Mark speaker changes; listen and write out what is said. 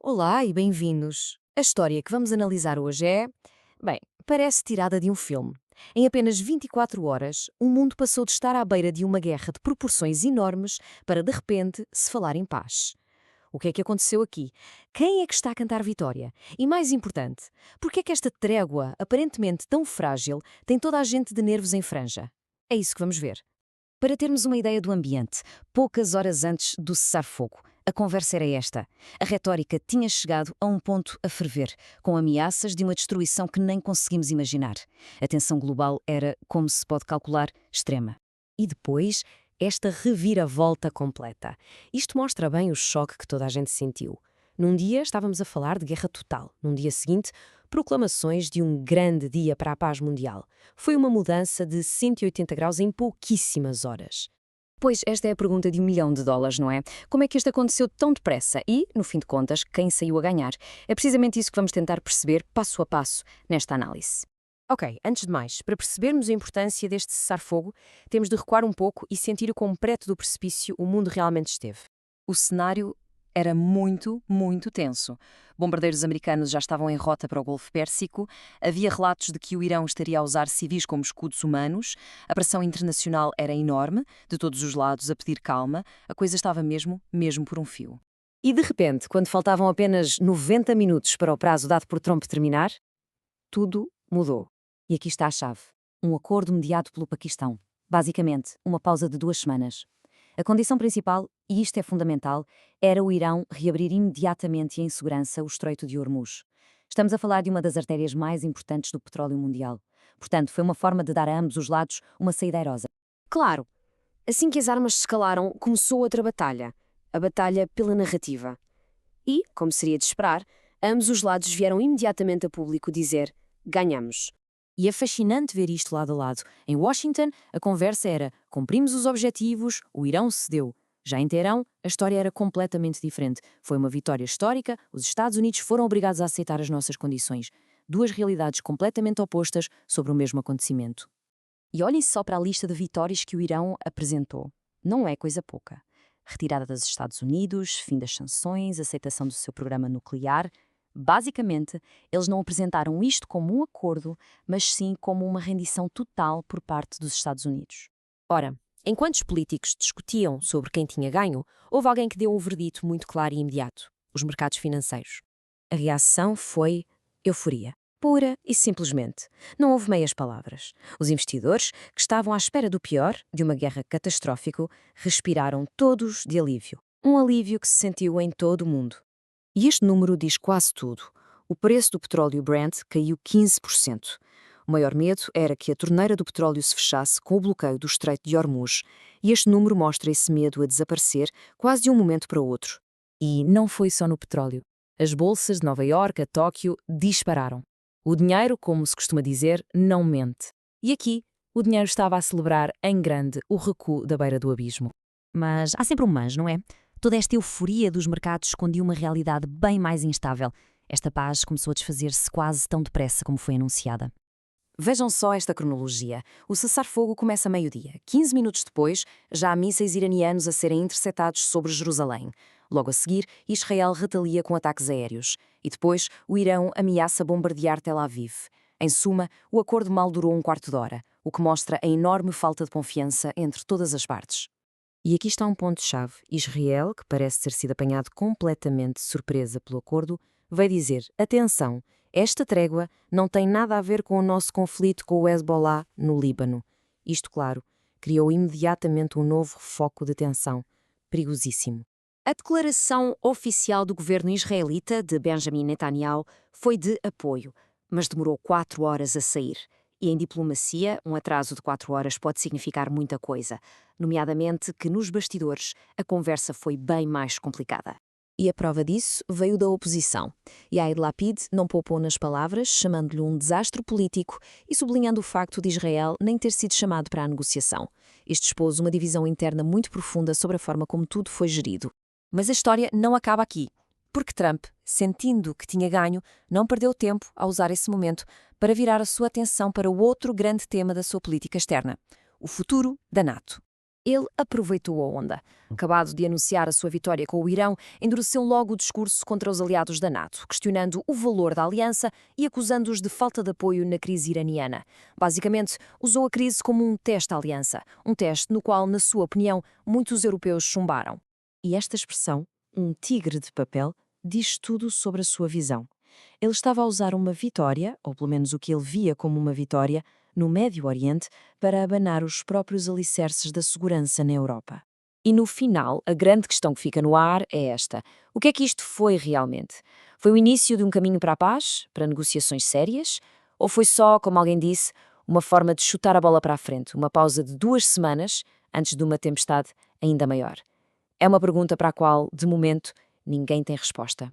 Speaker 1: Olá e bem-vindos. A história que vamos analisar hoje bem, parece tirada de um filme. Em apenas 24 horas, o mundo passou de estar à beira de uma guerra de proporções enormes para, de repente, se falar em paz. O que é que aconteceu aqui? Quem é que está a cantar vitória? E mais importante, por que é que esta trégua, aparentemente tão frágil, tem toda a gente de nervos em franja? É isso que vamos ver. Para termos uma ideia do ambiente, poucas horas antes do cessar-fogo, a conversa era esta. A retórica tinha chegado a um ponto a ferver, com ameaças de uma destruição que nem conseguimos imaginar. A tensão global era, como se pode calcular, extrema. E depois, esta reviravolta completa. Isto mostra bem o choque que toda a gente sentiu. Num dia estávamos a falar de guerra total. Num dia seguinte, proclamações de um grande dia para a paz mundial. Foi uma mudança de 180 graus em pouquíssimas horas. Pois esta é a pergunta de US$ 1 milhão, não é? Como é que isto aconteceu tão depressa e, no fim de contas, quem saiu a ganhar? É precisamente isso que vamos tentar perceber passo a passo nesta análise. Ok, antes de mais, para percebermos a importância deste cessar-fogo, temos de recuar um pouco e sentir o quão perto do precipício o mundo realmente esteve. O cenário era muito, muito tenso. Bombardeiros americanos já estavam em rota para o Golfo Pérsico, havia relatos de que o Irão estaria a usar civis como escudos humanos, a pressão internacional era enorme, de todos os lados a pedir calma, a coisa estava mesmo por um fio. E de repente, quando faltavam apenas 90 minutos para o prazo dado por Trump terminar, tudo mudou. E aqui está a chave. Um acordo mediado pelo Paquistão. Basicamente, uma pausa de 2 semanas. A condição principal, e isto é fundamental, era o Irão reabrir imediatamente e em segurança o Estreito de Hormuz. Estamos a falar de uma das artérias mais importantes do petróleo mundial. Portanto, foi uma forma de dar a ambos os lados uma saída airosa. Claro, assim que as armas se escalaram, começou outra batalha. A batalha pela narrativa. E, como seria de esperar, ambos os lados vieram imediatamente a público dizer: ganhamos. E é fascinante ver isto lado a lado. Em Washington, a conversa era: cumprimos os objetivos, o Irão cedeu. Já em Teherão, a história era completamente diferente. Foi uma vitória histórica, os Estados Unidos foram obrigados a aceitar as nossas condições. Duas realidades completamente opostas sobre o mesmo acontecimento. E olhem só para a lista de vitórias que o Irão apresentou. Não é coisa pouca. Retirada dos Estados Unidos, fim das sanções, aceitação do seu programa nuclear. Basicamente, eles não apresentaram isto como um acordo, mas sim como uma rendição total por parte dos Estados Unidos. Ora, enquanto os políticos discutiam sobre quem tinha ganho, houve alguém que deu um verdito muito claro e imediato: os mercados financeiros. A reação foi euforia. Pura e simplesmente. Não houve meias palavras. Os investidores, que estavam à espera do pior, de uma guerra catastrófica, respiraram todos de alívio. Um alívio que se sentiu em todo o mundo. E este número diz quase tudo. O preço do petróleo Brent caiu 15%. O maior medo era que a torneira do petróleo se fechasse com o bloqueio do Estreito de Hormuz, e este número mostra esse medo a desaparecer quase de um momento para o outro. E não foi só no petróleo. As bolsas de Nova Iorque a Tóquio dispararam. O dinheiro, como se costuma dizer, não mente. E aqui, o dinheiro estava a celebrar em grande o recuo da beira do abismo. Mas há sempre um mas, não é? Toda esta euforia dos mercados escondia uma realidade bem mais instável. Esta paz começou a desfazer-se quase tão depressa como foi anunciada. Vejam só esta cronologia. O cessar-fogo começa a meio-dia. 15 minutos depois, já há mísseis iranianos a serem interceptados sobre Jerusalém. Logo a seguir, Israel retalia com ataques aéreos. E depois, o Irão ameaça bombardear Tel Aviv. Em suma, o acordo mal durou um quarto de hora, o que mostra a enorme falta de confiança entre todas as partes. E aqui está um ponto-chave. Israel, que parece ter sido apanhado completamente de surpresa pelo acordo, vai dizer: atenção, esta trégua não tem nada a ver com o nosso conflito com o Hezbollah no Líbano. Isto, claro, criou imediatamente um novo foco de tensão, perigosíssimo. A declaração oficial do governo israelita de Benjamin Netanyahu foi de apoio, mas demorou 4 horas a sair. E em diplomacia, um atraso de 4 horas pode significar muita coisa, nomeadamente que nos bastidores a conversa foi bem mais complicada. E a prova disso veio da oposição. Yair Lapid não poupou nas palavras, chamando-lhe um desastre político e sublinhando o facto de Israel nem ter sido chamado para a negociação. Isto expôs uma divisão interna muito profunda sobre a forma como tudo foi gerido. Mas a história não acaba aqui, porque Trump, sentindo que tinha ganho, não perdeu tempo a usar esse momento para virar a sua atenção para o outro grande tema da sua política externa: o futuro da NATO. Ele aproveitou a onda. Acabado de anunciar a sua vitória com o Irão, endureceu logo o discurso contra os aliados da NATO, questionando o valor da aliança e acusando-os de falta de apoio na crise iraniana. Basicamente, usou a crise como um teste à aliança, um teste no qual, na sua opinião, muitos europeus chumbaram. E esta expressão, um tigre de papel, diz tudo sobre a sua visão. Ele estava a usar uma vitória, ou pelo menos o que ele via como uma vitória, no Médio Oriente para abanar os próprios alicerces da segurança na Europa. E no final, a grande questão que fica no ar é esta. O que é que isto foi realmente? Foi o início de um caminho para a paz, para negociações sérias? Ou foi só, como alguém disse, uma forma de chutar a bola para a frente, uma pausa de 2 semanas antes de uma tempestade ainda maior? É uma pergunta para a qual, de momento, ninguém tem resposta.